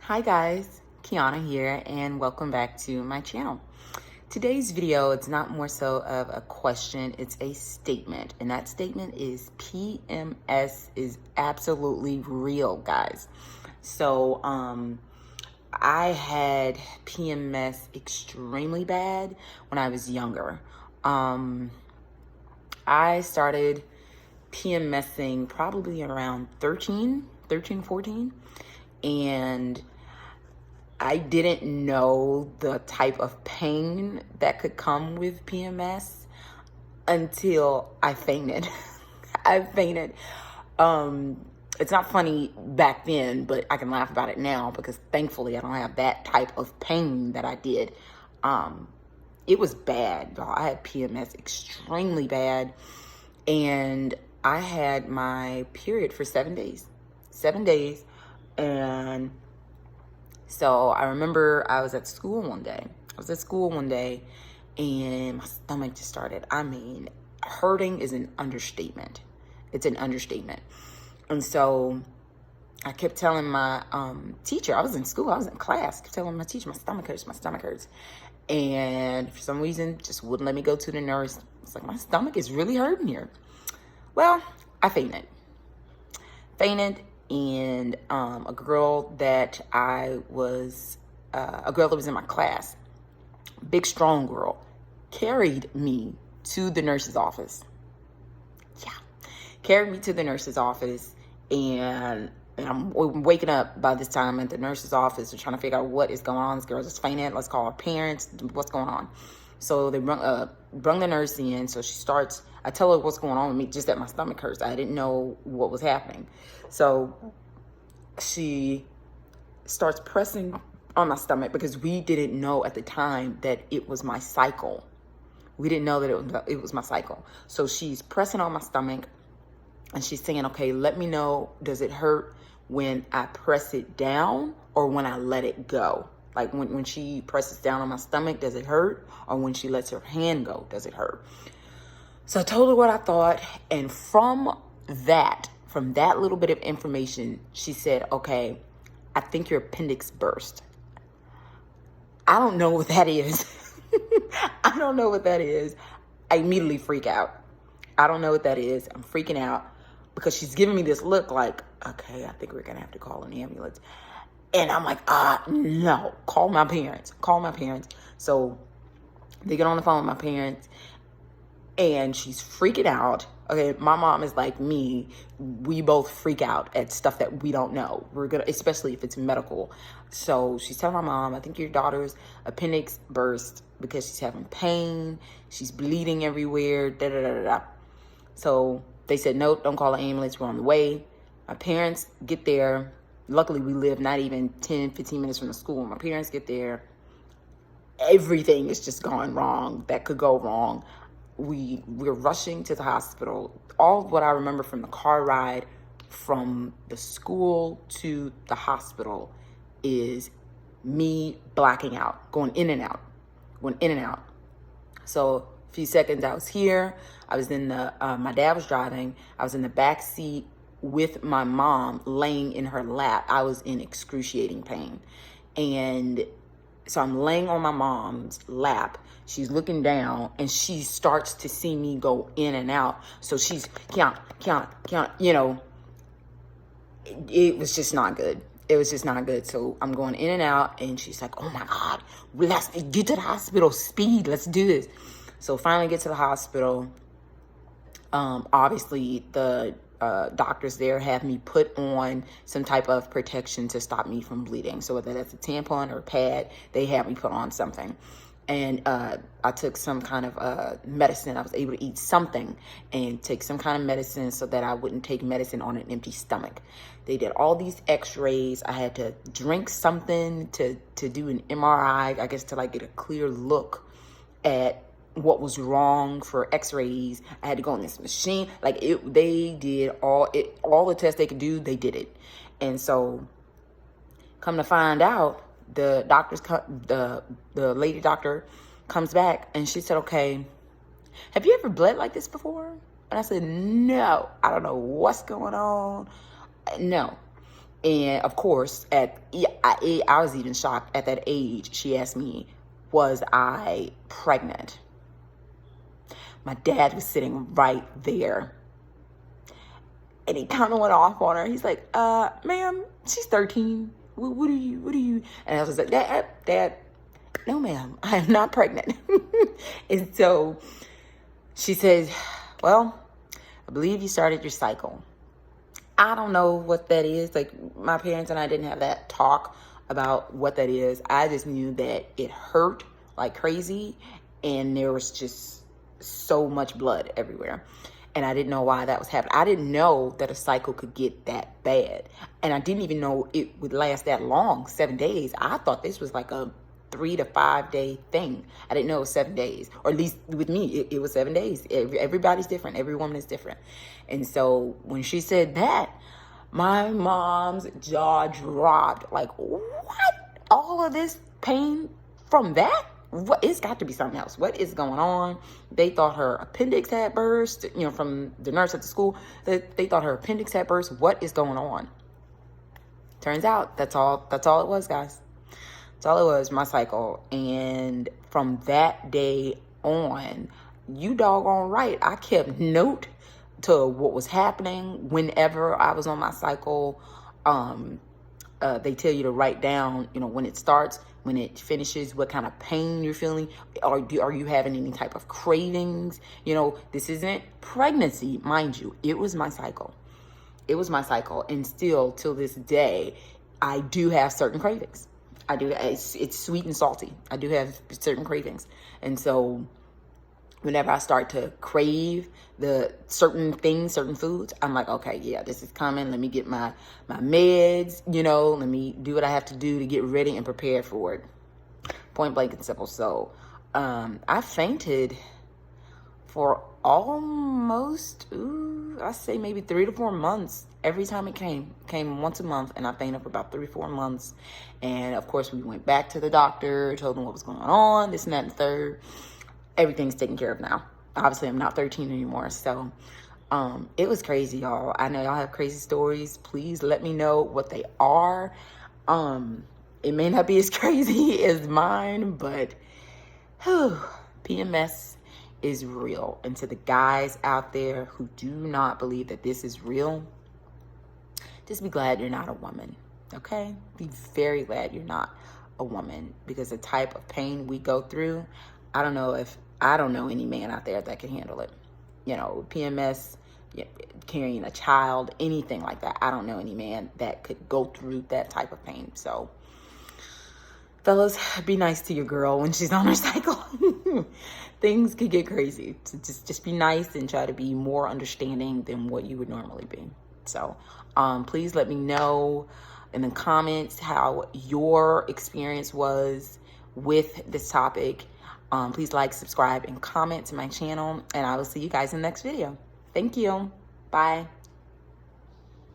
Hi guys, Kiana here and welcome back to my channel. Today's video, it's not more so of a question, it's a statement. And that statement is PMS is absolutely real, guys. So, I had PMS extremely bad when I was younger. I started PMSing probably around 13, 14. And I didn't know the type of pain that could come with PMS until I fainted. I fainted. It's not funny back then, but I can laugh about it now because thankfully I don't have that type of pain that I did. It was bad, y'all. I had PMS extremely bad, and I had my period for 7 days. 7 days, and so I remember I was at school one day. And my stomach just started. I mean, hurting is an understatement. It's an understatement. And so I kept telling my teacher, I was in school, I was in class, kept telling my teacher, my stomach hurts. And for some reason, just wouldn't let me go to the nurse. It's like, my stomach is really hurting here. Well, I fainted. And a girl that was in my class, big strong girl, carried me to the nurse's office. Carried me to the nurse's office, and I'm waking up by this time at the nurse's office. We're trying to figure out what is going on. This girl just fainted. Let's call her parents. What's going on? So they brung the nurse in. So she starts. I tell her what's going on with me, just that my stomach hurts. I didn't know what was happening. So she starts pressing on my stomach because we didn't know at the time that it was my cycle. We didn't know that it was my cycle. So she's pressing on my stomach and she's saying, okay, let me know, does it hurt when I press it down or when I let it go? Like when she presses down on my stomach, does it hurt? Or when she lets her hand go, does it hurt? So I told her what I thought. And from that little bit of information, she said, okay, I think your appendix burst. I don't know what that is. I don't know what that is. I immediately freak out. I don't know what that is. I'm freaking out because she's giving me this look like, okay, I think we're going to have to call an ambulance. And I'm like, no, call my parents. So they get on the phone with my parents and she's freaking out. Okay, my mom is like me. We both freak out at stuff that we don't know. Especially if it's medical. So she's telling my mom, I think your daughter's appendix burst because she's having pain. She's bleeding everywhere. Da da da da. So they said, no, don't call an ambulance. We're on the way. My parents get there. Luckily, we live not even 10, 15 minutes from the school. When my parents get there, everything is just going wrong that could go wrong. We're rushing to the hospital. All of what I remember from the car ride from the school to the hospital is me blacking out, going in and out. So a few seconds I was here. I was in my dad was driving. I was in the back seat with my mom laying in her lap. I was in excruciating pain. And so I'm laying on my mom's lap. She's looking down and she starts to see me go in and out. So she's, count, you know, it was just not good. So I'm going in and out and she's like, oh my God, let's get to the hospital, speed, let's do this. So finally get to the hospital. Obviously the doctors there have me put on some type of protection to stop me from bleeding. So whether that's a tampon or a pad, they have me put on something. And I took some kind of medicine. I was able to eat something and take some kind of medicine so that I wouldn't take medicine on an empty stomach. They did all these x-rays. I had to drink something to do an MRI, I guess, to like get a clear look at what was wrong for x-rays. I had to go on this machine. They did all the tests they could do, they did it. And so come to find out, the lady doctor comes back and she said, okay, have you ever bled like this before? And I said, no, I don't know what's going on. No. And of course, I was even shocked at that age. She asked me, was I pregnant? My dad was sitting right there. And he kind of went off on her. He's like, ma'am, she's 13. What are you? And I was like, Dad, no, ma'am, I am not pregnant. And so she said, well, I believe you started your cycle. I don't know what that is. Like, my parents and I didn't have that talk about what that is. I just knew that it hurt like crazy, and there was just so much blood everywhere. And I didn't know why that was happening. I didn't know that a cycle could get that bad. And I didn't even know it would last that long, 7 days. I thought this was like a 3 to 5 day thing. I didn't know it was 7 days. Or at least with me, it was 7 days. Everybody's different. Every woman is different. And so when she said that, my mom's jaw dropped. Like, what? All of this pain from that? What? It's got to be something else. What is going on? They thought her appendix had burst, from the nurse at the school. They thought her appendix had burst. What is going on? Turns out that's all it was, guys. That's all it was, my cycle. And from that day on, you doggone right, I kept note to what was happening whenever I was on my cycle. They tell you to write down, when it starts, when it finishes, what kind of pain you're feeling. Are you having any type of cravings? This isn't pregnancy, mind you. It was my cycle. It was my cycle. And still, till this day, I do have certain cravings. I do. It's sweet and salty. I do have certain cravings. And so whenever I start to crave the certain things, certain foods, I'm like, okay, yeah, this is coming. Let me get my meds, let me do what I have to do to get ready and prepared for it. Point blank and simple. So I fainted for almost, I say maybe 3 to 4 months. Every time it came once a month, and I fainted for about 3 or 4 months. And of course, we went back to the doctor, told them what was going on, this and that and the third. Everything's taken care of now. Obviously, I'm not 13 anymore. So it was crazy, y'all. I know y'all have crazy stories. Please let me know what they are. It may not be as crazy as mine, but PMS is real. And to the guys out there who do not believe that this is real, just be glad you're not a woman, okay? Be very glad you're not a woman, because the type of pain we go through, I don't know any man out there that can handle it. PMS, carrying a child, anything like that. I don't know any man that could go through that type of pain. So, fellas, be nice to your girl when she's on her cycle. Things could get crazy. So just be nice and try to be more understanding than what you would normally be. So, please let me know in the comments how your experience was with this topic. Please like, subscribe, and comment to my channel, and I will see you guys in the next video. Thank you. Bye.